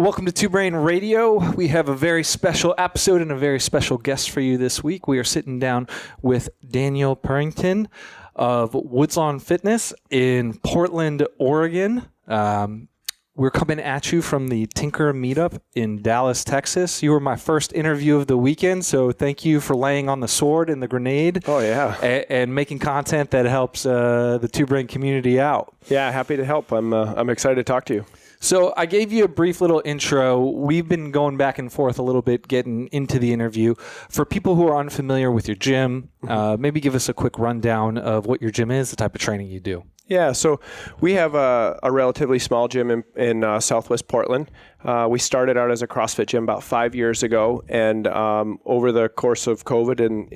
Welcome to Two Brain Radio. We have a very special episode and a very special guest for you this week. We are sitting down with Daniel Purington of Woodslawn Fitness in Portland, Oregon. We're coming at you from the Tinker Meetup in Dallas, Texas. You were my first interview of the weekend, so thank you for laying on the sword and the grenade. Oh, yeah. And making content that helps the Two Brain community out. Yeah, happy to help. I'm excited to talk to you. So I gave you a brief little intro. We've been going back and forth a little bit getting into the interview. For people who are unfamiliar with your gym, maybe give us a quick rundown of what your gym is, the type of training you do. Yeah, so we have a relatively small gym in Southwest Portland. We started out as a CrossFit gym about 5 years ago, and over the course of COVID and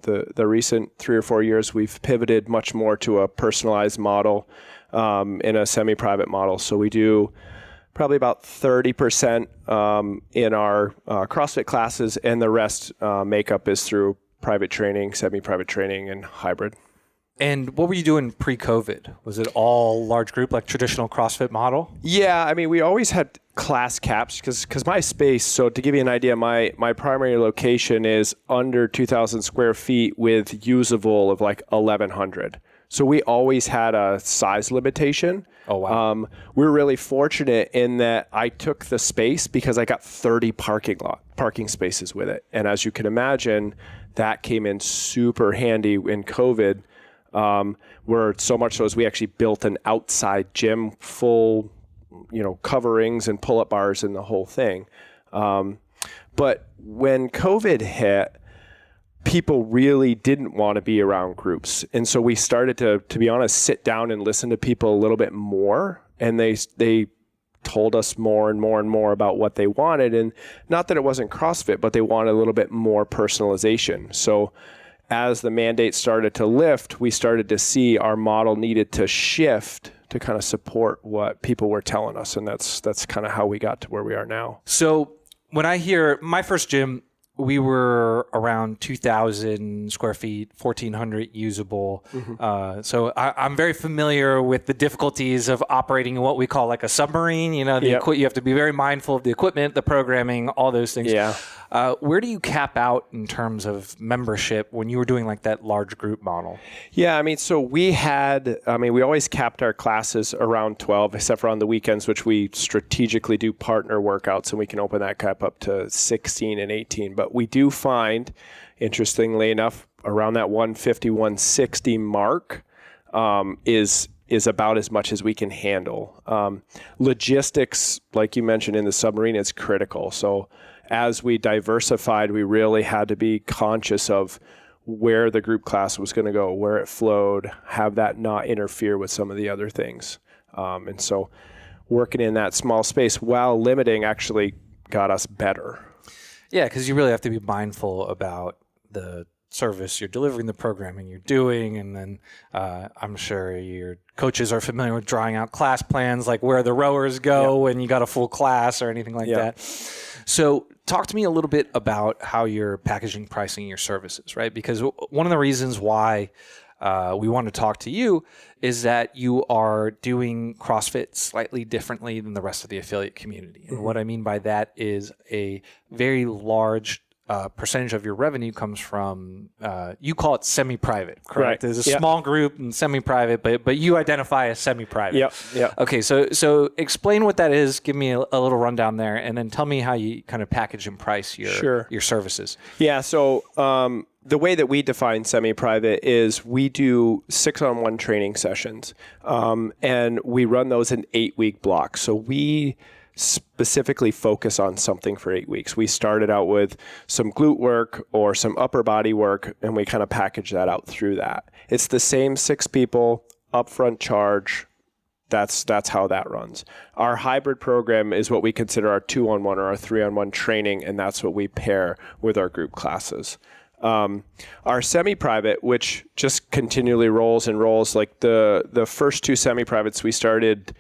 the recent 3 or 4 years, we've pivoted much more to a personalized model in a semi-private model. So we do probably about 30% in our CrossFit classes, and the rest makeup is through private training, semi-private training, and hybrid. And what were you doing pre-COVID? Was it all large group, like traditional CrossFit model? Yeah, I mean, we always had class caps because my space, so to give you an idea, my primary location is under 2,000 square feet with usable of like 1,100. So we always had a size limitation. Oh, wow. We're really fortunate in that I took the space because I got 30 parking spaces with it. And as you can imagine, that came in super handy in COVID. Where so much so as we actually built an outside gym, full, coverings and pull-up bars and the whole thing. But when COVID hit, people really didn't want to be around groups. And so we started to be honest, sit down and listen to people a little bit more. And they told us more and more and more about what they wanted. And not that it wasn't CrossFit, but they wanted a little bit more personalization. So as the mandate started to lift, we started to see our model needed to shift to kind of support what people were telling us. And that's kind of how we got to where we are now. So when I hear my first gym, we were around 2,000 square feet, 1,400 usable. So I'm very familiar with the difficulties of operating in what we call like a submarine. You have to be very mindful of the equipment, the programming, all those things. Yeah. Where do you cap out in terms of membership when you were doing like that large group model? Yeah, I mean, so we always capped our classes around 12, except for on the weekends, which we strategically do partner workouts, and we can open that cap up to 16 and 18. But we do find, interestingly enough, around that 150, 160 mark is about as much as we can handle. Logistics, like you mentioned in the submarine, is critical. So as we diversified, we really had to be conscious of where the group class was going to go, where it flowed, have that not interfere with some of the other things. And so working in that small space while limiting actually got us better. Yeah, because you really have to be mindful about the service you're delivering, the programming you're doing, and then I'm sure your coaches are familiar with drawing out class plans, like where the rowers go when you got a full class or anything like that. So talk to me a little bit about how you're packaging, pricing your services, right? Because one of the reasons why we want to talk to you is that you are doing CrossFit slightly differently than the rest of the affiliate community. And what I mean by that is a very large percentage of your revenue comes from, you call it semi-private, correct? Right. There's a small group and semi-private, but you identify as semi-private. Yeah. Okay, so explain what that is. Give me a little rundown there, and then tell me how you kind of package and price your services. Yeah, so the way that we define semi-private is we do 6-on-1 training sessions, and we run those in 8-week blocks. So we specifically focus on something for 8 weeks. We started out with some glute work or some upper body work, and we kind of package that out through that. It's the same 6 people, upfront charge. That's how that runs. Our hybrid program is what we consider our 2-on-1 or our 3-on-1 training, and that's what we pair with our group classes. Our semi-private, which just continually rolls and rolls, like the first 2 semi-privates we started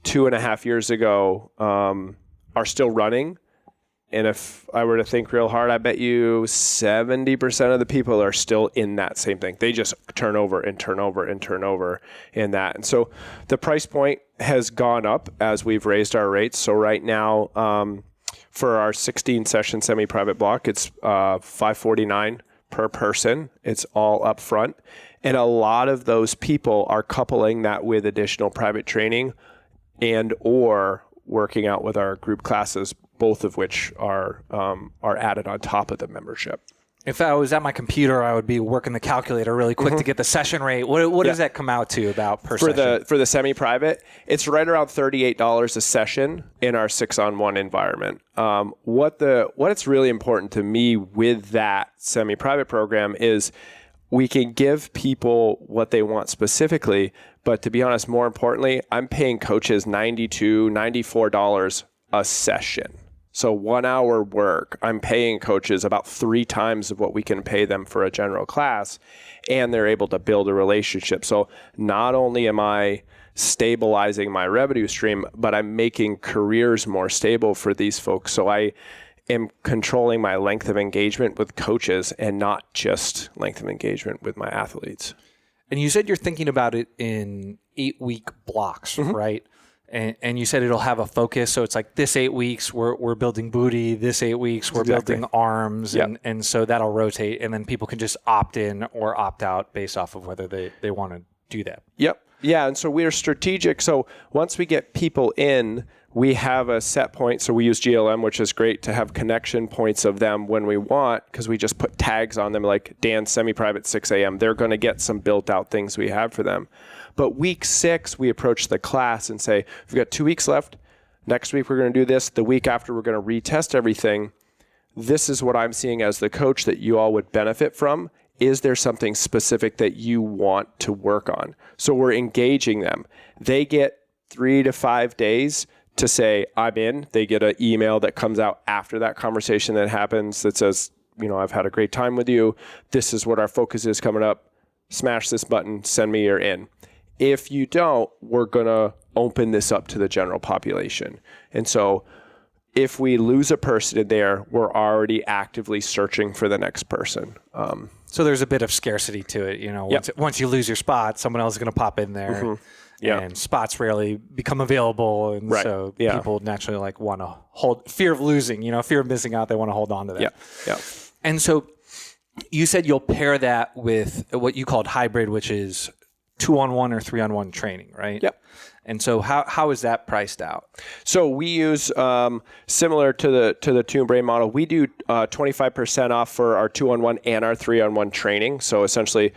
2.5 years ago, are still running, And if I were to think real hard, I bet you 70% of the people are still in that same thing. They just turn over and turn over and turn over in that. And so the price point has gone up as we've raised our rates. So right now, for our 16 session semi-private block, it's $549 per person. It's all up front. And a lot of those people are coupling that with additional private training and or working out with our group classes, both of which are added on top of the membership. If I was at my computer, I would be working the calculator really quick to get the session rate. What does that come out to about per session? For the semi-private, it's right around $38 a session in our 6-on-1 environment. What's really important to me with that semi-private program is we can give people what they want specifically, but to be honest, more importantly, I'm paying coaches $92, $94 a session. So 1 hour work, I'm paying coaches about 3 times of what we can pay them for a general class, and they're able to build a relationship. So not only am I stabilizing my revenue stream, but I'm making careers more stable for these folks. So I am controlling my length of engagement with coaches and not just length of engagement with my athletes. And you said you're thinking about it in 8-week blocks, right? And you said it'll have a focus. So it's like this 8 weeks, we're building booty. This 8 weeks, we're building arms. Yep. And so that'll rotate. And then people can just opt in or opt out based off of whether they want to do that. Yep. Yeah. And so we're strategic. So once we get people in, we have a set point. So we use GLM, which is great to have connection points of them when we want, because we just put tags on them like Dan semi-private 6 a.m. They're going to get some built out things we have for them. But week 6, we approach the class and say, we've got 2 weeks left. Next week, we're going to do this. The week after, we're going to retest everything. This is what I'm seeing as the coach that you all would benefit from. Is there something specific that you want to work on? So we're engaging them. They get 3 to 5 days to say, I'm in. They get an email that comes out after that conversation that happens that says, I've had a great time with you. This is what our focus is coming up. Smash this button, send me your in. If you don't, we're going to open this up to the general population. And so if we lose a person in there, we're already actively searching for the next person. So there's a bit of scarcity to it. Once you lose your spot, someone else is going to pop in there. And spots rarely become available. And so people naturally want to hold, fear of losing, fear of missing out. They want to hold on to that. Yeah. And so you said you'll pair that with what you called hybrid, which is 2-on-1 or 3-on-1 training, right? Yep. And so how is that priced out? So we use similar to the Toon Brain model. We do 25% off for our 2-on-1 and our 3-on-1 training. So essentially,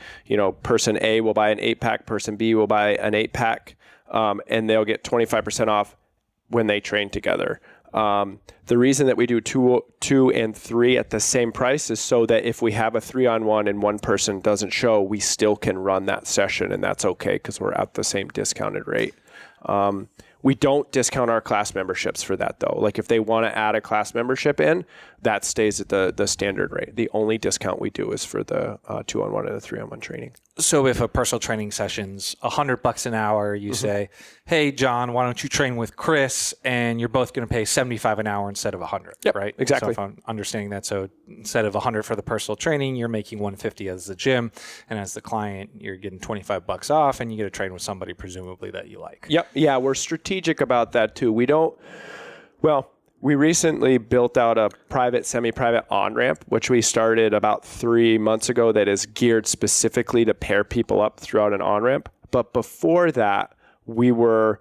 person A will buy an 8-pack, person B will buy an 8-pack, and they'll get 25% off when they train together. The reason that we do 2 and 3 at the same price is so that if we have a 3-on-1 and one person doesn't show, we still can run that session, and that's okay because we're at the same discounted rate. We don't discount our class memberships for that though. Like if they want to add a class membership in, that stays at the standard rate. The only discount we do is for the 2-on-1 and the 3-on-1 training. So if a personal training session's $100 an hour, you say, hey, John, why don't you train with Chris? And you're both going to pay $75 an hour instead of $100, right? Exactly. So if I'm understanding that, so instead of $100 for the personal training, you're making $150 as the gym. And as the client, you're getting $25 off and you get to train with somebody presumably that you like. Yep. Yeah, we're strategic about that too. We recently built out a private, semi-private on-ramp, which we started about 3 months ago that is geared specifically to pair people up throughout an on-ramp. But before that, we were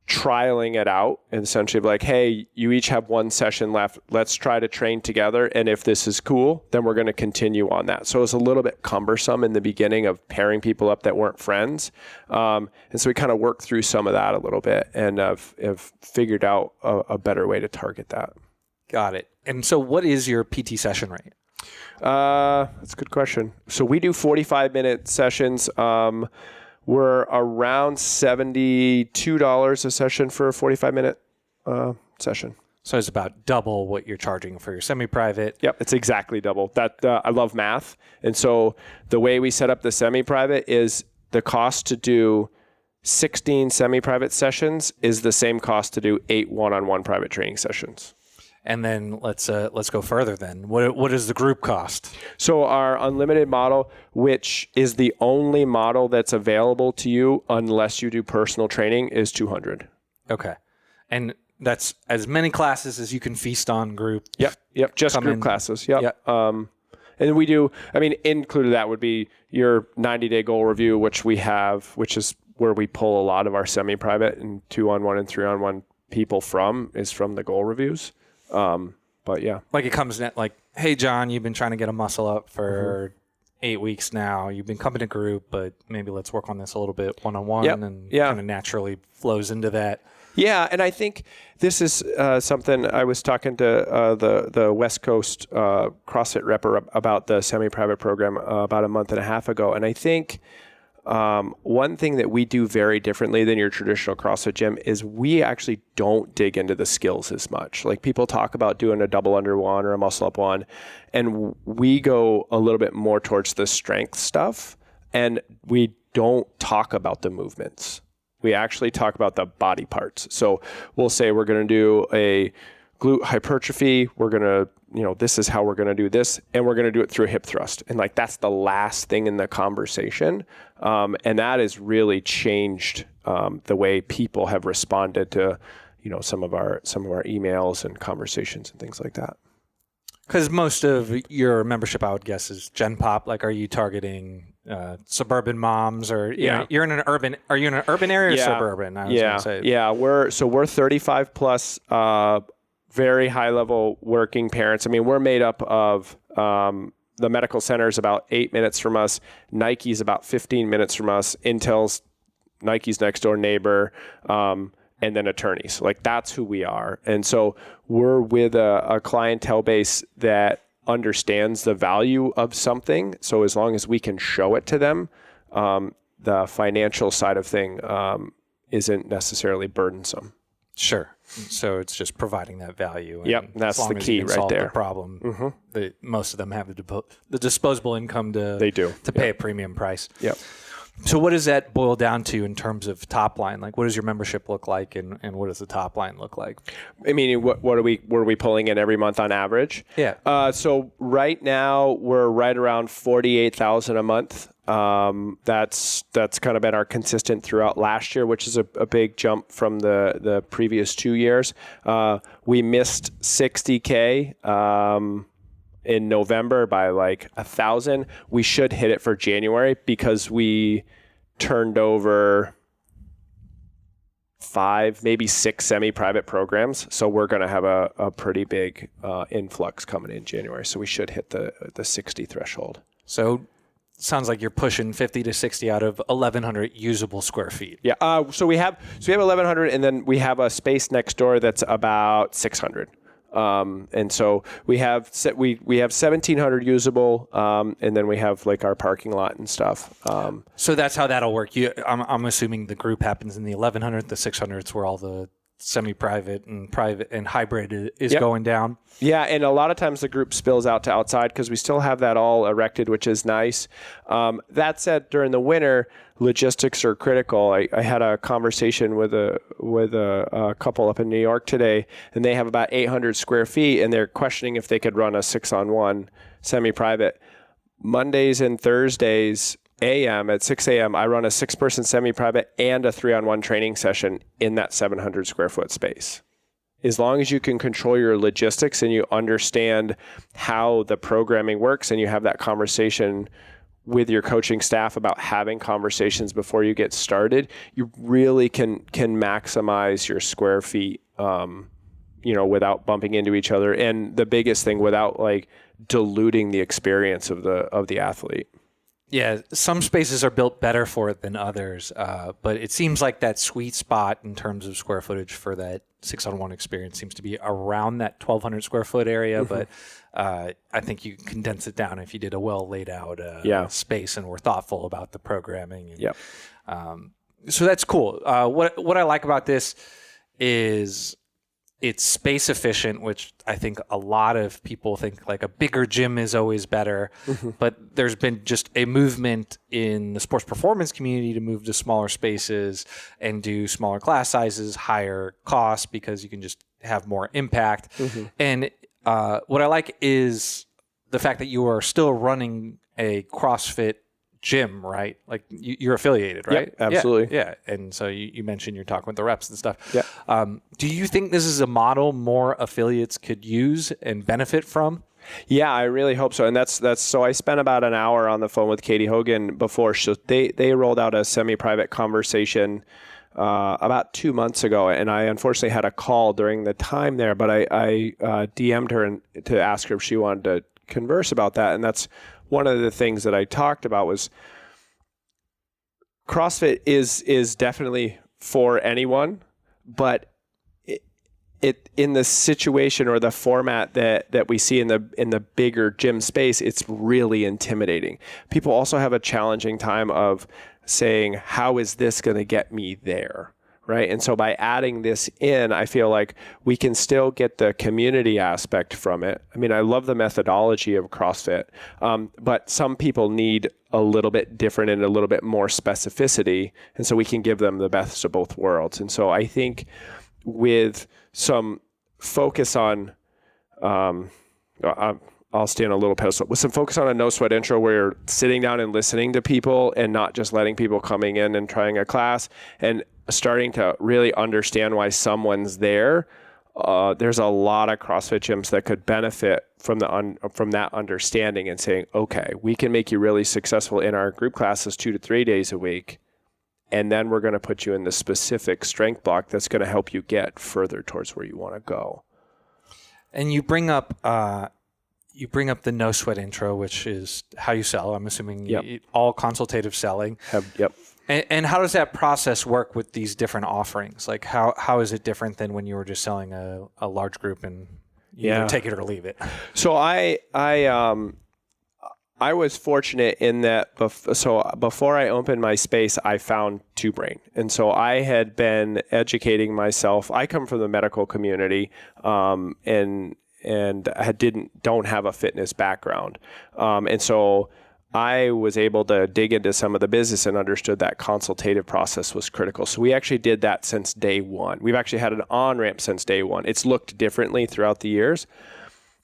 trialing it out and essentially like, hey, you each have 1 session left. Let's try to train together. And if this is cool, then we're going to continue on that. So it was a little bit cumbersome in the beginning of pairing people up that weren't friends. And so we kind of worked through some of that a little bit and have figured out a better way to target that. Got it. And so what is your PT session rate? That's a good question. So we do 45-minute sessions. We're around $72 a session for a 45-minute session. So it's about double what you're charging for your semi-private. Yep, it's exactly double. That I love math. And so the way we set up the semi-private is the cost to do 16 semi-private sessions is the same cost to do 8 one-on-one private training sessions. And then let's go further then. What does the group cost? So our unlimited model, which is the only model that's available to you unless you do personal training, is $200. Okay. And that's as many classes as you can feast on group. Yep. Just group classes. Yep. And we do, included that would be your 90-day goal review, which we have, which is where we pull a lot of our semi-private and 2-on-1 and 3-on-1 people from the goal reviews. But yeah. Like it comes in like, hey, John, you've been trying to get a muscle up for 8 weeks now. You've been coming to group, but maybe let's work on this a little bit one-on-one and kind of naturally flows into that. Yeah, and I think this is something I was talking to the West Coast CrossFit rep about the semi-private program about a month and a half ago. And I think one thing that we do very differently than your traditional CrossFit gym is we actually don't dig into the skills as much. Like people talk about doing a double under one or a muscle up one, and we go a little bit more towards the strength stuff, and we don't talk about the movements. We actually talk about the body parts. So we'll say we're going to do a glute hypertrophy. We're going to, this is how we're going to do this. And we're going to do it through a hip thrust. And like, that's the last thing in the conversation. And that has really changed the way people have responded to, some of our emails and conversations and things like that. Because most of your membership, I would guess, is Gen Pop. Like, are you targeting suburban moms, or you're in an urban? Are you in an urban area or suburban? I was gonna say. We're 35 plus, very high level working parents. We're made up of the medical center is about 8 minutes from us. Nike's about 15 minutes from us. Intel's Nike's next door neighbor. And then attorneys. Like that's who we are. And so we're with a clientele base that understands the value of something. So as long as we can show it to them, the financial side of thing isn't necessarily burdensome. Sure. So it's just providing that value. Yep, that's the key right there. The problem. Most of them have the disposable income to pay a premium price. Yep. So what does that boil down to in terms of top line? Like, what does your membership look like, and what does the top line look like? What are we pulling in every month on average? Yeah. So right now we're right around 48,000 a month. That's kind of been our consistent throughout last year, which is a big jump from the previous 2 years. We missed 60K. In November by like 1,000. We should hit it for January because we turned over 5, maybe 6 semi-private programs. So we're going to have a pretty big influx coming in January. So we should hit the 60 threshold. So sounds like you're pushing 50 to 60 out of 1,100 usable square feet. Yeah. So we have 1,100, and then we have a space next door that's about 600. And so we have 1,700 usable, and then we have like our parking lot and stuff. So that's how that'll work. I'm assuming the group happens in the 1,100, the 600s where all the semi-private and private and hybrid is going down. Yeah, and a lot of times the group spills out to outside because we still have that all erected, which is nice. That said, during the winter, logistics are critical. I had a conversation with a couple up in New York today, and they have about 800 square feet, and they're questioning if they could run a 6-on-1 semi-private. Mondays and Thursdays a.m. at 6 a.m., I run a 6-person semi-private and a 3-on-1 training session in that 700 square foot space. As long as you can control your logistics and you understand how the programming works and you have that conversation with your coaching staff about having conversations before you get started, you really can maximize your square feet, without bumping into each other. And the biggest thing, without like diluting the experience of the athlete. Yeah, some spaces are built better for it than others, but it seems like that sweet spot in terms of square footage for that 6-on-1 experience seems to be around that 1,200 square foot area. But I think you can condense it down if you did a well laid out space and were thoughtful about the programming. And, so that's cool. What I like about this is it's space efficient, which I think a lot of people think like a bigger gym is always better. But there's been just a movement in the sports performance community to move to smaller spaces and do smaller class sizes, higher costs, because you can just have more impact. And what I like is the fact that you are still running a CrossFit gym, right? Like you're affiliated, right? Yeah, absolutely. Yeah. And so you mentioned you're talking with the reps and stuff. Yeah. Do you think this is a model more affiliates could use and benefit from? Yeah, I really hope so. And that's so I spent about an hour on the phone with Katie Hogan before. So they rolled out a semi-private conversation about 2 months ago, and I unfortunately had a call during the time there, but I DM'd her to ask her if she wanted to converse about that. And that's one of the things that I talked about was CrossFit is definitely for anyone, but it in the situation or the format that we see in the bigger gym space, it's really intimidating. People also have a challenging time of saying, how is this going to get me there? Right. And so by adding this in, I feel like we can still get the community aspect from it. I mean, I love the methodology of CrossFit, but some people need a little bit different and a little bit more specificity. And so we can give them the best of both worlds. And so I think with some focus on, I'll stay on a little pedestal, with some focus on a no sweat intro where you're sitting down and listening to people and not just letting people coming in and trying a class and starting to really understand why someone's there. There's a lot of CrossFit gyms that could benefit from from that understanding and saying, okay, we can make you really successful in our group classes 2 to 3 days a week. And then we're going to put you in the specific strength block that's going to help you get further towards where you want to go. And you bring up the no sweat intro, which is how you sell. I'm assuming all consultative selling. Yep. And how does that process work with these different offerings? Like how is it different than when you were just selling a large group and you either take it or leave it? So I was fortunate in that before I opened my space, I found Two Brain. And so I had been educating myself. I come from the medical community and I don't have a fitness background. And so I was able to dig into some of the business and understood that consultative process was critical. So we actually did that since day one. We've actually had an on-ramp since day one. It's looked differently throughout the years.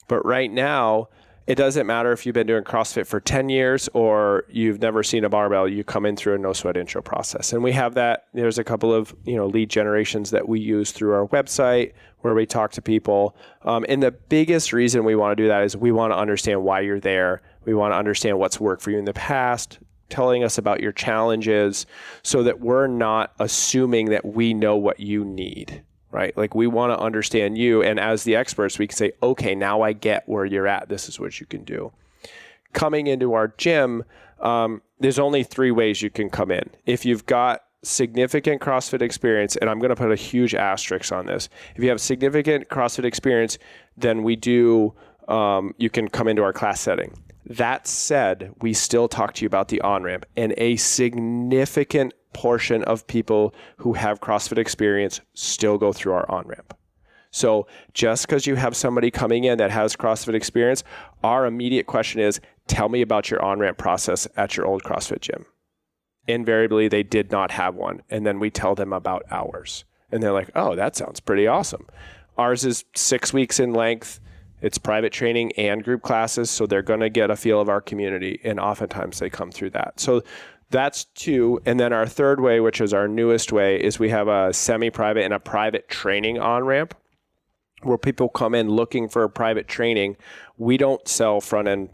But right now, it doesn't matter if you've been doing CrossFit for 10 years or you've never seen a barbell, you come in through a no sweat intro process. And we have that. There's a couple of lead generations that we use through our website where we talk to people. And the biggest reason we want to do that is we want to understand why you're there. We want to understand what's worked for you in the past, telling us about your challenges so that we're not assuming that we know what you need. Right? Like we want to understand you. And as the experts, we can say, okay, now I get where you're at. This is what you can do. Coming into our gym, there's only 3 ways you can come in. If you've got significant CrossFit experience, and I'm going to put a huge asterisk on this. If you have significant CrossFit experience, then you can come into our class setting. That said, we still talk to you about the on-ramp, and a significant portion of people who have CrossFit experience still go through our on-ramp. So just because you have somebody coming in that has CrossFit experience, our immediate question is, tell me about your on-ramp process at your old CrossFit gym. Invariably, they did not have one. And then we tell them about ours. And they're like, oh, that sounds pretty awesome. Ours is 6 weeks in length. It's private training and group classes. So they're going to get a feel of our community. And oftentimes they come through that. So that's 2. And then our third way, which is our newest way, is we have a semi-private and a private training on-ramp where people come in looking for private training. We don't sell front-end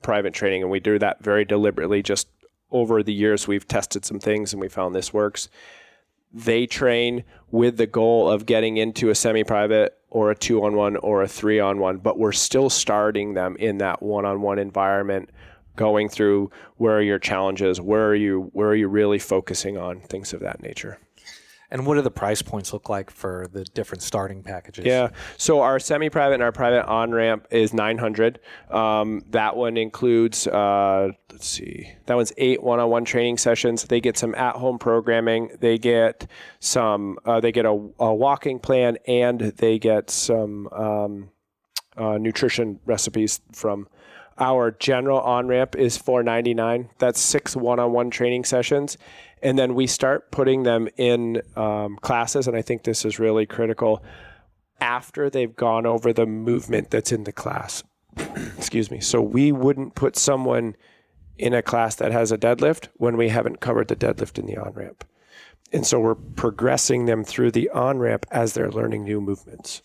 private training, and we do that very deliberately. Just over the years, we've tested some things and we found this works. They train with the goal of getting into a semi-private or a 2-on-1 or a 3-on-1, but we're still starting them in that 1-on-1 environment, going through where are your challenges, where are you really focusing on, things of that nature. And what do the price points look like for the different starting packages? Yeah. So our semi-private and our private on-ramp is $900. That one includes, that one's 8 one-on-one training sessions. They get some at-home programming. They get a walking plan, and they get some nutrition recipes from. Our general on-ramp is $499. That's 6 one-on-one training sessions. And then we start putting them in classes, and I think this is really critical. after they've gone over the movement that's in the class. Excuse me. So we wouldn't put someone in a class that has a deadlift when we haven't covered the deadlift in the on-ramp. And so we're progressing them through the on-ramp as they're learning new movements.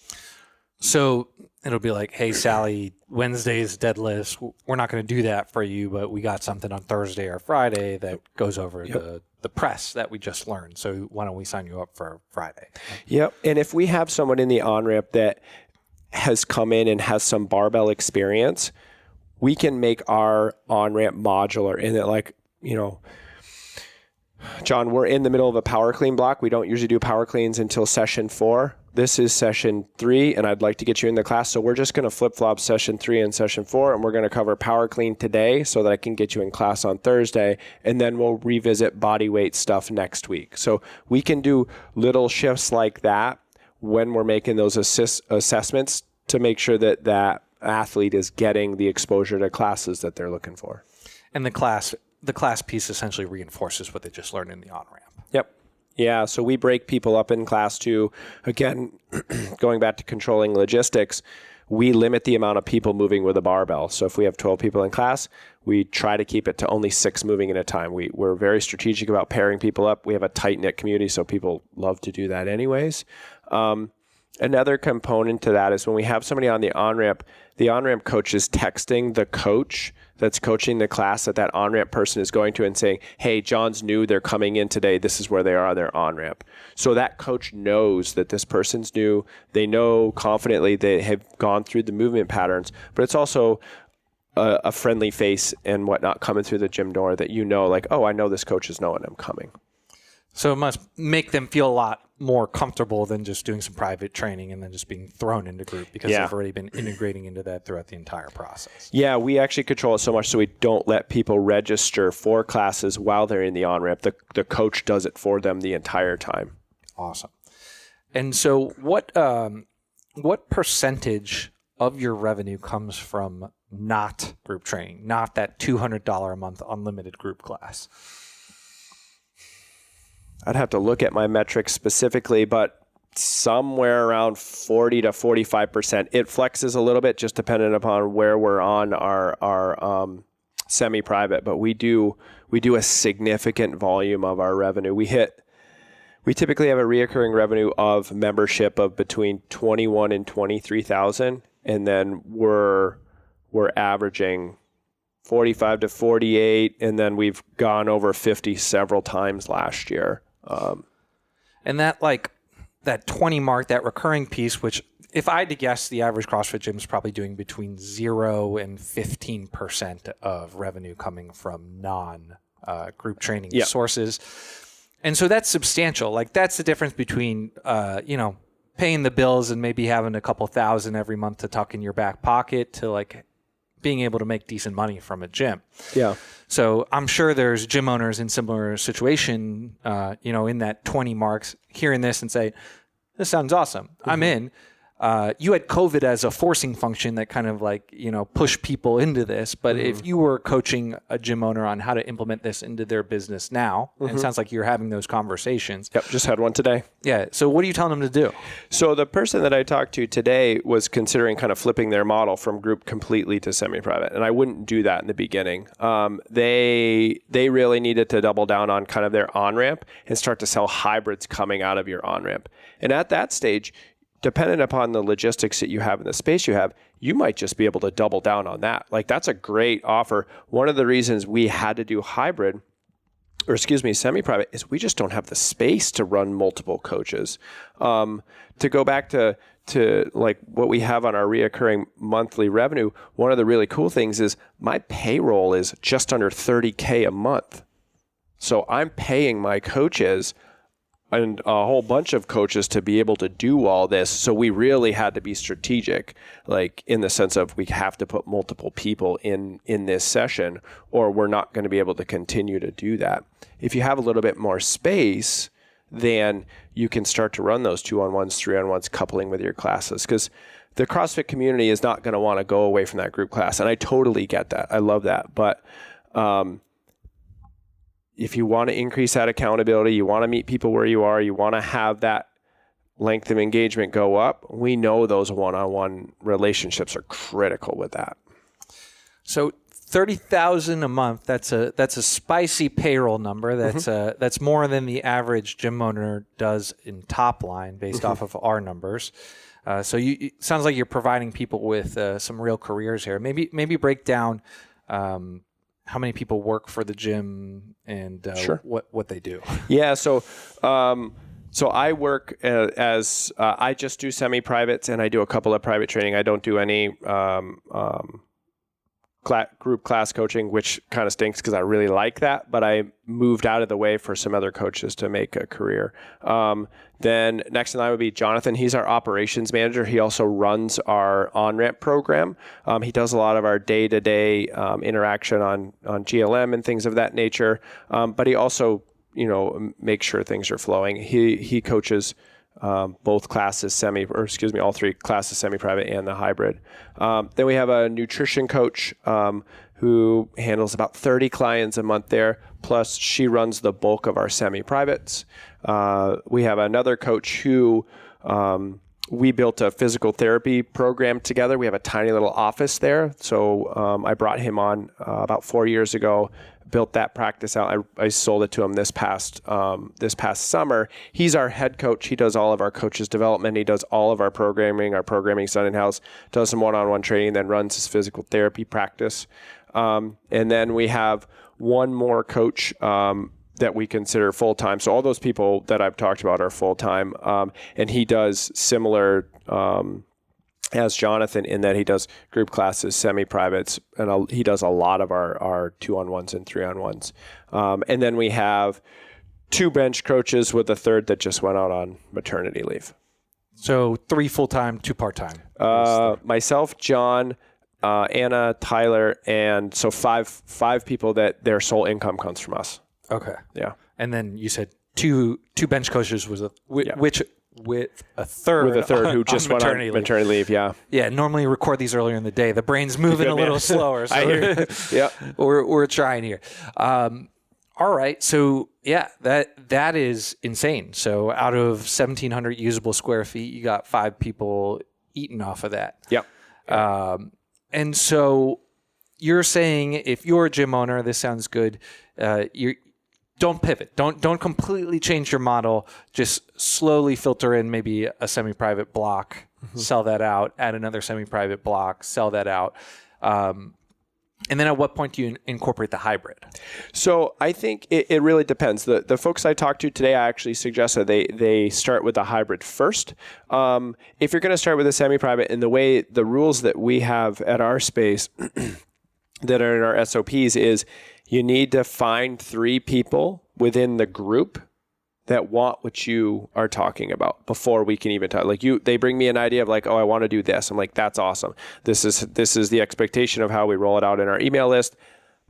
So it'll be like, hey, Sally, Wednesday's deadlifts, we're not going to do that for you, but we got something on Thursday or Friday that goes over the press that we just learned. So why don't we sign you up for Friday? Yep. And if we have someone in the on-ramp that has come in and has some barbell experience, we can make our on-ramp modular in that, like, you know, John, we're in the middle of a power clean block. We don't usually do power cleans until session 4. This is session 3, and I'd like to get you in the class. So we're just going to flip-flop session 3 and session 4, and we're going to cover power clean today so that I can get you in class on Thursday, and then we'll revisit body weight stuff next week. So we can do little shifts like that when we're making those assessments to make sure that that athlete is getting the exposure to classes that they're looking for. And the class piece essentially reinforces what they just learned in the on-ramp. Yep. Yeah, so we break people up in class too. Again, going back to controlling logistics, we limit the amount of people moving with a barbell. So if we have 12 people in class, we try to keep it to only 6 moving at a time. We're very strategic about pairing people up. We have a tight-knit community, so people love to do that anyways. Another component to that is when we have somebody on the on-ramp coach is texting the coach that's coaching the class that on-ramp person is going to and saying, hey, John's new, they're coming in today, this is where they are, they're on-ramp. So that coach knows that this person's new. They know confidently they have gone through the movement patterns, but it's also a friendly face and whatnot coming through the gym door that you know, like, oh, I know this coach is knowing I'm coming. So it must make them feel a lot more comfortable than just doing some private training and then just being thrown into group because they've already been integrating into that throughout the entire process. Yeah, we actually control it so much so we don't let people register for classes while they're in the on-ramp. The coach does it for them the entire time. Awesome. And so what percentage of your revenue comes from not group training, not that $200 a month unlimited group class? I'd have to look at my metrics specifically, but somewhere around 40 to 45%. It flexes a little bit just dependent upon where we're on our semi-private, but we do a significant volume of our revenue. We typically have a reoccurring revenue of membership of between 21 and 23,000, and then we're averaging 45 to 48, and then we've gone over 50 several times last year. And that 20 mark, that recurring piece, which if I had to guess, the average CrossFit gym is probably doing between 0 and 15% of revenue coming from non-group training sources. And so that's substantial. Like that's the difference between, paying the bills and maybe having a couple thousand every month to tuck in your back pocket to like being able to make decent money from a gym. Yeah. So I'm sure there's gym owners in similar situation, in that 20 marks, hearing this and say, this sounds awesome. Mm-hmm. I'm in. You had COVID as a forcing function that kind of pushed people into this. But if you were coaching a gym owner on how to implement this into their business now, and it sounds like you're having those conversations. Yep, just had one today. Yeah. So what are you telling them to do? So the person that I talked to today was considering kind of flipping their model from group completely to semi-private. And I wouldn't do that in the beginning. They really needed to double down on kind of their on-ramp and start to sell hybrids coming out of your on-ramp. And at that stage, dependent upon the logistics that you have in the space you have, you might just be able to double down on that. Like that's a great offer. One of the reasons we had to do semi-private is we just don't have the space to run multiple coaches. To go back to like what we have on our reoccurring monthly revenue, one of the really cool things is my payroll is just under $30K a month. So I'm paying my coaches and a whole bunch of coaches to be able to do all this. So we really had to be strategic, like in the sense of we have to put multiple people in this session or we're not going to be able to continue to do that. If you have a little bit more space, then you can start to run those 2-on-1s, 3-on-1s, coupling with your classes. Because the CrossFit community is not going to want to go away from that group class. And I totally get that. I love that. But if you want to increase that accountability, you want to meet people where you are, you want to have that length of engagement go up, we know those one-on-one relationships are critical with that. So $30,000 a month, that's a spicy payroll number. That's more than the average gym owner does in top line based off of our numbers. So it sounds like you're providing people with some real careers here. Maybe break down how many people work for the gym and Sure. what they do. Yeah. So I work as I just do semi-privates and I do a couple of private training. I don't do any group class coaching, which kind of stinks because I really like that, but I moved out of the way for some other coaches to make a career. Then next in line would be Jonathan. He's our operations manager. He also runs our on-ramp program. He does a lot of our day-to-day interaction on GLM and things of that nature. But he also, makes sure things are flowing. He coaches both classes all three classes, semi-private and the hybrid. Then we have a nutrition coach who handles about 30 clients a month there. Plus she runs the bulk of our semi-privates. We have another coach who we built a physical therapy program together. We have a tiny little office there. So I brought him on about 4 years ago, built that practice out. I sold it to him this past summer. He's our head coach. He does all of our coaches development. He does all of our programming. Our programming's done in-house, does some one-on-one training, then runs his physical therapy practice. And then we have one more coach that we consider full-time. So all those people that I've talked about are full-time. And he does similar as Jonathan in that he does group classes, semi-privates, and he does a lot of our 2-on-1s and 3-on-1s. And then we have 2 bench coaches with a third that just went out on maternity leave. So 3 full-time, 2 part-time. Myself, John, Anna, Tyler, and so five people that their sole income comes from us. Okay. Yeah. And then you said two bench coaches was which with a third who just went on maternity leave. Yeah. Yeah. Normally record these earlier in the day. The brain's moving a little slower. So I hear you. we're trying here. All right. So yeah, that is insane. So out of 1,700 usable square feet, you got 5 people eating off of that. Yep. And so you're saying if you're a gym owner, this sounds good. Don't pivot. Don't completely change your model. Just slowly filter in maybe a semi-private block, sell that out, add another semi-private block, sell that out. And then at what point do you incorporate the hybrid? So I think it really depends. The folks I talked to today, I actually suggested they start with the hybrid first. If you're going to start with a semi-private, in the rules that we have at our space that are in our SOPs is you need to find 3 people within the group that want what you are talking about before we can even talk. They bring me an idea of I want to do this. I'm like, that's awesome. This is the expectation of how we roll it out in our email list.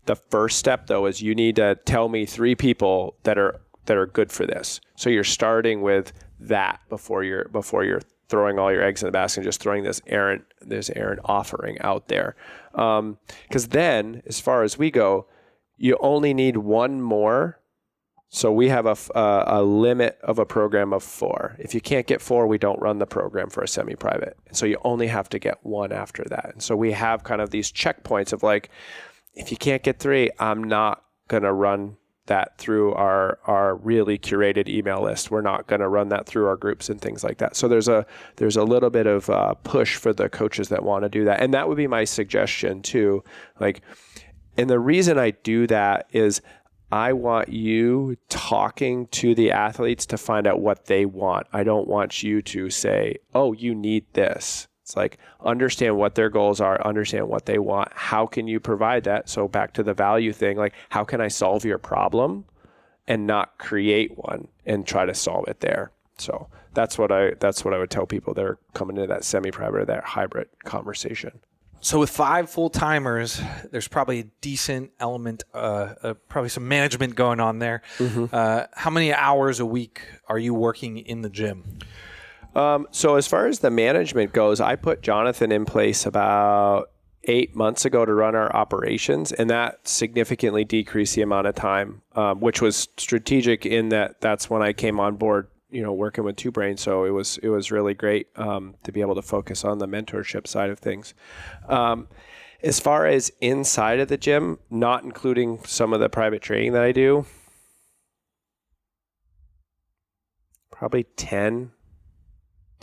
The first step though is you need to tell me 3 people that are good for this. So you're starting with that before you're throwing all your eggs in the basket and just throwing this errant offering out there. Because then, as far as we go, you only need 1 more. So we have a limit of a program of 4. If you can't get 4, we don't run the program for a semi-private. So you only have to get 1 after that. And so we have kind of these checkpoints of if you can't get 3, I'm not going to run that through our really curated email list. We're not going to run that through our groups and things like that. So there's a little bit of push for the coaches that want to do that. And that would be my suggestion too. And the reason I do that is I want you talking to the athletes to find out what they want. I don't want you to say, oh, you need this. It's understand what their goals are, understand what they want. How can you provide that? So back to the value thing, how can I solve your problem and not create one and try to solve it there? So that's what I would tell people that are coming into that semi-private or that hybrid conversation. So with 5 full-timers, there's probably a decent element, probably some management going on there. How many hours a week are you working in the gym? So as far as the management goes, I put Jonathan in place about 8 months ago to run our operations, and that significantly decreased the amount of time, which was strategic in that that's when I came on board, working with Two Brain. So it was really great to be able to focus on the mentorship side of things. As far as inside of the gym, not including some of the private training that I do, probably 10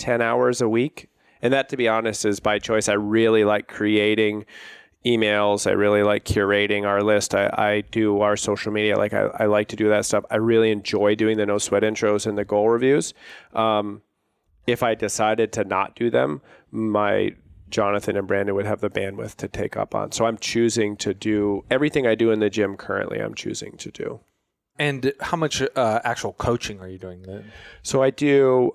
hours a week. And that, to be honest, is by choice. I really like creating emails. I really like curating our list. I do our social media. Like I like to do that stuff. I really enjoy doing the no sweat intros and the goal reviews. If I decided to not do them, my Jonathan and Brandon would have the bandwidth to take up on. So I'm choosing to do everything I do in the gym currently. I'm choosing to do. And how much actual coaching are you doing then? So I do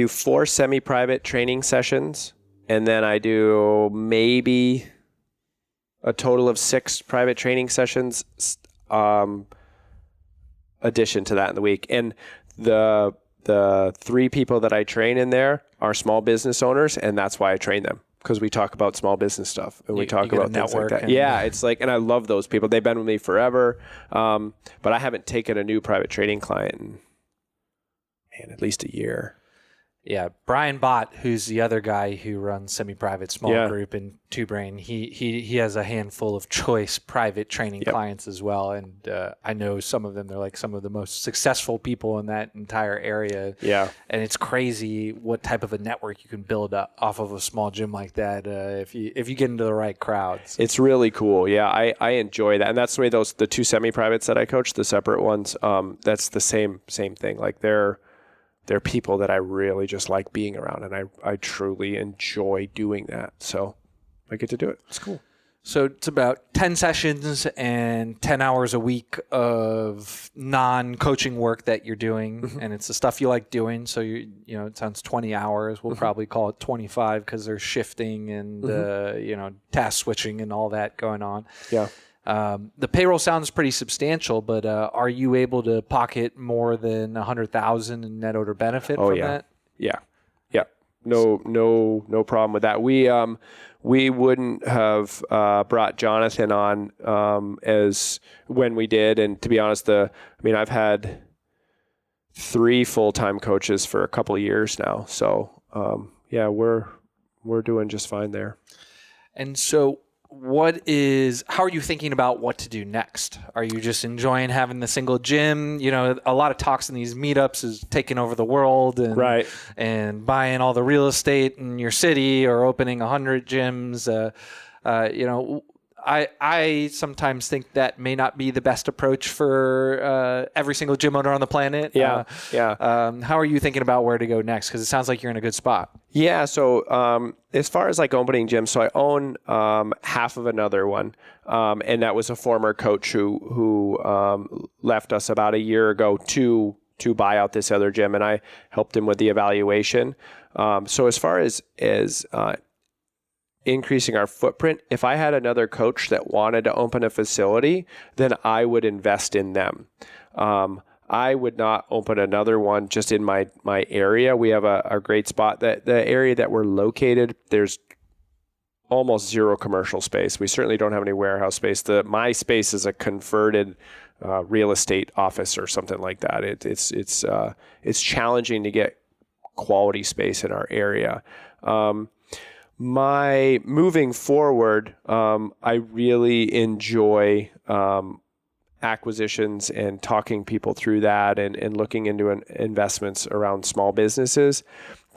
4 semi-private training sessions, and then I do maybe a total of 6 private training sessions, addition to that in the week. And the 3 people that I train in there are small business owners, and that's why I train them, because we talk about small business stuff and we talk about things like that. Yeah, it's like, and I love those people. They've been with me forever, but I haven't taken a new private training client in, at least a year. Yeah, Brian Bott, who's the other guy who runs semi-private small group in Two Brain, he has a handful of choice private training clients as well, and I know some of them. They're like some of the most successful people in that entire area. Yeah, and it's crazy what type of a network you can build up off of a small gym like that if you get into the right crowds. It's really cool. Yeah, I enjoy that, and that's the way the 2 semi-privates that I coach, the separate ones. That's the same thing. Like they're people that I really just like being around, and I truly enjoy doing that. So I get to do it. It's cool. So it's about 10 sessions and 10 hours a week of non-coaching work that you're doing, and it's the stuff you like doing. So it sounds 20 hours. We'll probably call it 25 because there's shifting and task switching and all that going on. Yeah. The payroll sounds pretty substantial, but are you able to pocket more than $100,000 in net order benefit from that? Yeah. No problem with that. We wouldn't have brought Jonathan on as when we did, and to be honest, I've had 3 full-time coaches for a couple of years now, so we're doing just fine there. And so, how are you thinking about what to do next? Are you just enjoying having the single gym? A lot of talks in these meetups is taking over the world and buying all the real estate in your city or opening 100 gyms. I sometimes think that may not be the best approach for every single gym owner on the planet. How are you thinking about where to go next? Because it sounds like you're in a good spot. Yeah. So as far as like opening gyms, so I own half of another one, and that was a former coach who left us about a year ago to buy out this other gym, and I helped him with the evaluation. So as far as increasing our footprint, if I had another coach that wanted to open a facility, then I would invest in them. I would not open another one just in my area. We have a great spot. The area that we're located, there's almost zero commercial space. We certainly don't have any warehouse space. My space is a converted real estate office or something like that. It's challenging to get quality space in our area. My moving forward, I really enjoy acquisitions and talking people through that and looking into investments around small businesses.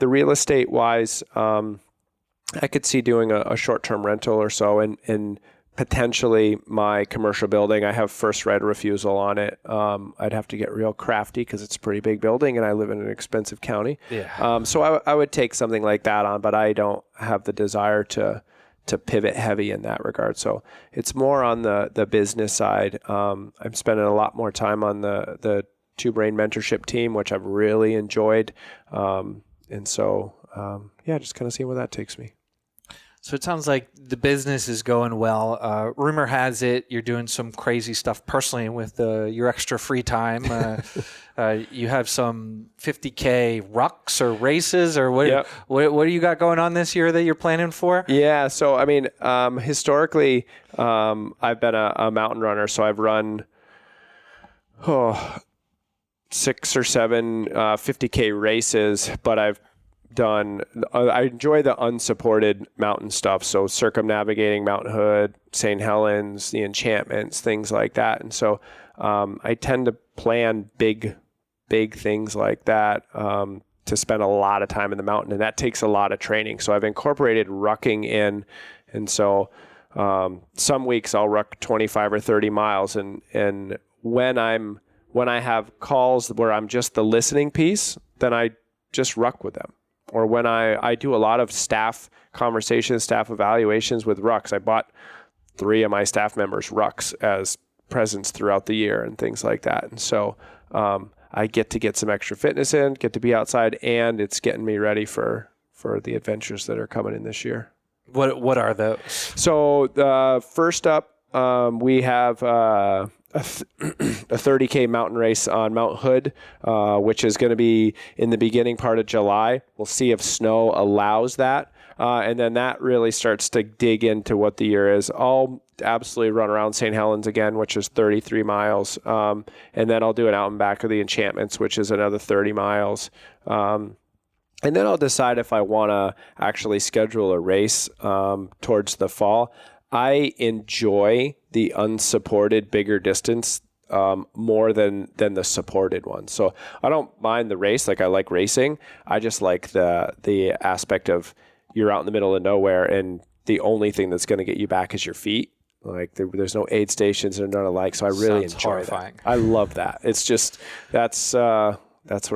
The real estate wise, I could see doing a short-term rental or so, and potentially my commercial building. I have first right of refusal on it. I'd have to get real crafty because it's a pretty big building and I live in an expensive county. Yeah. So I would take something like that on, but I don't have the desire to pivot heavy in that regard. So it's more on the business side. I'm spending a lot more time on the Two Brain mentorship team, which I've really enjoyed. And so, just kind of seeing where that takes me. So it sounds like the business is going well. Rumor has it you're doing some crazy stuff personally with your extra free time. You have some 50K rucks or races or what? Yep. What do you got going on this year that you're planning for? Yeah, so historically, I've been a mountain runner. So I've run 6 or 7 50K races, but I enjoy the unsupported mountain stuff. So circumnavigating Mount Hood, St. Helens, the enchantments, things like that. And so I tend to plan big things like that to spend a lot of time in the mountain. And that takes a lot of training. So I've incorporated rucking in. And so some weeks I'll ruck 25 or 30 miles. And when I have calls where I'm just the listening piece, then I just ruck with them. Or when I do a lot of staff conversations, staff evaluations with rucks. I bought 3 of my staff members rucks as presents throughout the year and things like that. And so I get some extra fitness in, get to be outside, and it's getting me ready for the adventures that are coming in this year. What are those? So first up, we have a 30K mountain race on Mount Hood, which is going to be in the beginning part of July. We'll see if snow allows that. And then that really starts to dig into what the year is. I'll absolutely run around St. Helens again, which is 33 miles. And then I'll do it out and back of the enchantments, which is another 30 miles. And then I'll decide if I want to actually schedule a race towards the fall. I enjoy the unsupported bigger distance more than the supported one. So I don't mind the race. Like, I like racing. I just like the aspect of you're out in the middle of nowhere and the only thing that's going to get you back is your feet. Like there's no aid stations and none alike. So I really enjoy horrifying. that. I love that. It's just, that's what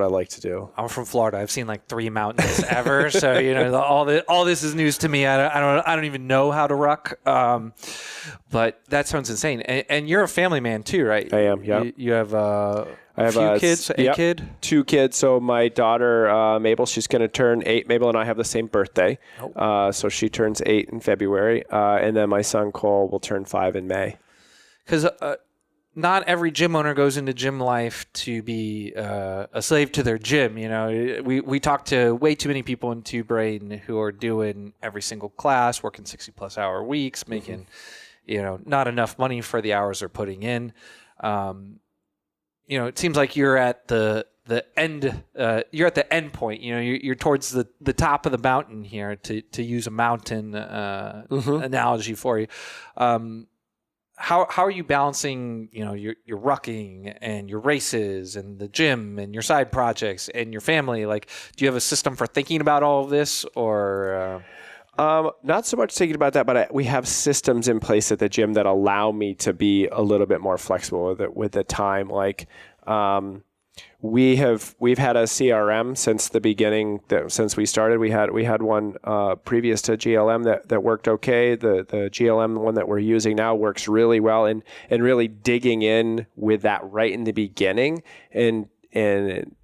I like to do. I'm from Florida. I've seen like 3 mountains ever. So, all this is news to me. I don't even know how to ruck. But that sounds insane. And you're a family man too, right? I am. Yeah. You have I have few kids, a kid? 2 kids. So my daughter, Mabel, she's going to turn 8. Mabel and I have the same birthday. Oh. So she turns 8 in February. And then my son, Cole, will turn 5 in May. Because not every gym owner goes into gym life to be a slave to their gym. We talk to way too many people in Two Brain who are doing every single class, working 60+ hour weeks, making, not enough money for the hours they're putting in. It seems like you're at the end. You're at the end point. You're towards the top of the mountain here, to use a mountain analogy for you. How are you balancing, your rucking and your races and the gym and your side projects and your family? Like, do you have a system for thinking about all of this, or? Not so much thinking about that, but we have systems in place at the gym that allow me to be a little bit more flexible with the time. Like, we've had a CRM since the beginning. Since we started, we had one previous to GLM that worked okay. The GLM one that we're using now works really well, and really digging in with that right in the beginning and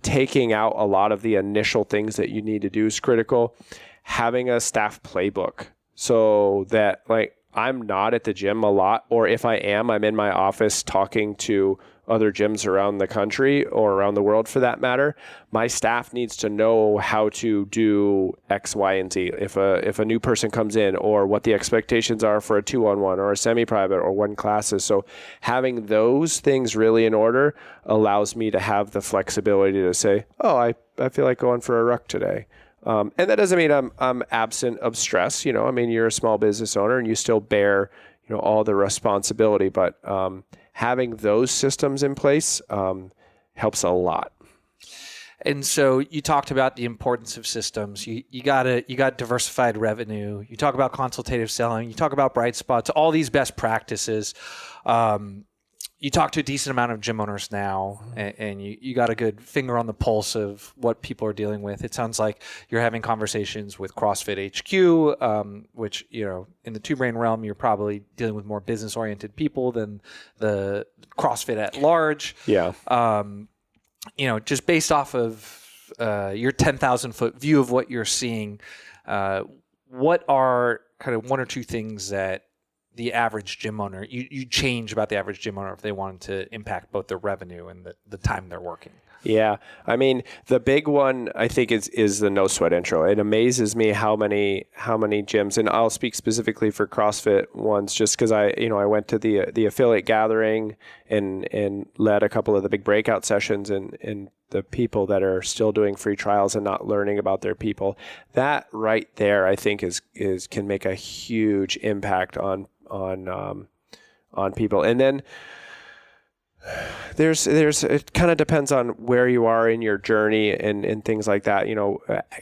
taking out a lot of the initial things that you need to do is critical. Having a staff playbook so that, like, I'm not at the gym a lot, or if I am, I'm in my office talking to other gyms around the country or around the world for that matter. My staff needs to know how to do X, Y, and Z. If a new person comes in, or what the expectations are for a 2-on-1 or a semi-private or 1 classes. So having those things really in order allows me to have the flexibility to say, oh, I feel like going for a ruck today. And that doesn't mean I'm absent of stress. You're a small business owner and you still bear, all the responsibility, but having those systems in place helps a lot. And so you talked about the importance of systems. You got diversified revenue. You talk about consultative selling. You talk about bright spots, all these best practices. You talk to a decent amount of gym owners now, and you got a good finger on the pulse of what people are dealing with. It sounds like you're having conversations with CrossFit HQ, which, in the Two Brain realm, you're probably dealing with more business-oriented people than the CrossFit at large. Yeah. Just based off of your 10,000-foot view of what you're seeing, what are kind of 1 or 2 things that the average gym owner, you change about the average gym owner if they wanted to impact both their revenue and the time they're working? Yeah. I mean, the big one I think is the no sweat intro. It amazes me how many gyms, and I'll speak specifically for CrossFit ones just because I went to the affiliate gathering and led a couple of the big breakout sessions, and the people that are still doing free trials and not learning about their people. That right there, I think can make a huge impact on people. And then there's it kind of depends on where you are in your journey and things like that.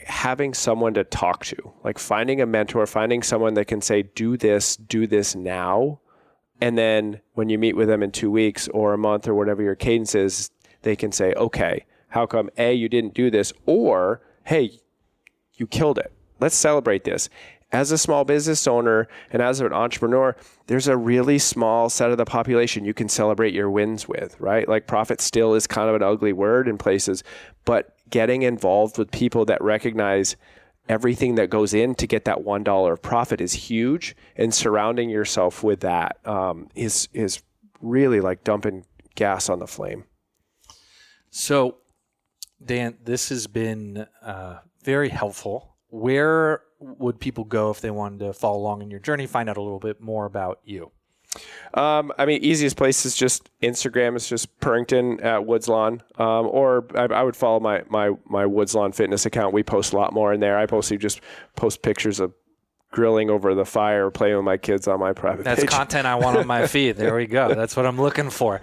Having someone to talk to, like finding a mentor, finding someone that can say, do this now. And then when you meet with them in 2 weeks or a month or whatever your cadence is, they can say, okay, how come A, you didn't do this? Or, hey, you killed it. Let's celebrate this. As a small business owner and as an entrepreneur, there's a really small set of the population you can celebrate your wins with, right? Like profit still is kind of an ugly word in places, but getting involved with people that recognize everything that goes in to get that $1 of profit is huge. And surrounding yourself with that is really like dumping gas on the flame. So, Dan, this has been very helpful. Where would people go if they wanted to follow along in your journey, find out a little bit more about you? I mean, easiest place is just Instagram. It's just Purington at Woodslawn. Or I would follow my Woodslawn Fitness account. We post a lot more in there. I mostly just post pictures of grilling over the fire, playing with my kids on my private page. That's content I want on my feed. There we go. That's what I'm looking for.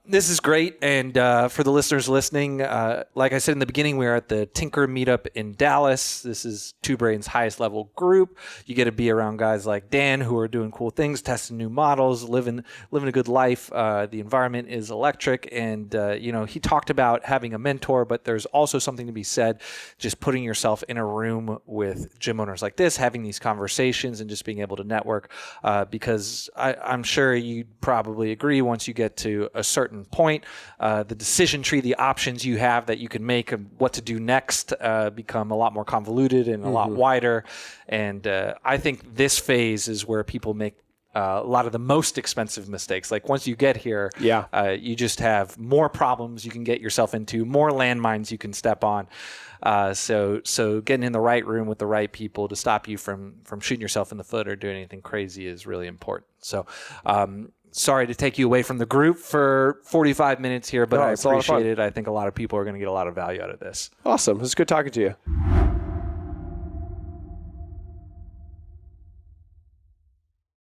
This is great. And for the listeners listening, like I said in the beginning, we are at the Tinker Meetup in Dallas. This is Two Brains' highest level group. You get to be around guys like Dan who are doing cool things, testing new models, living a good life. The environment is electric. And, he talked about having a mentor, but there's also something to be said, just putting yourself in a room with gym owners like this, having these conversations and just being able to network, because I'm sure you'd probably agree once you get to a certain point, the decision tree, the options you have that you can make of what to do next become a lot more convoluted and a lot wider. And I think this phase is where people make a lot of the most expensive mistakes. Like once you get here, you just have more problems you can get yourself into, more landmines you can step on. So getting in the right room with the right people to stop you from shooting yourself in the foot or doing anything crazy is really important. So, sorry to take you away from the group for 45 minutes here, but I appreciate it. I think a lot of people are going to get a lot of value out of this. Awesome. It was good talking to you.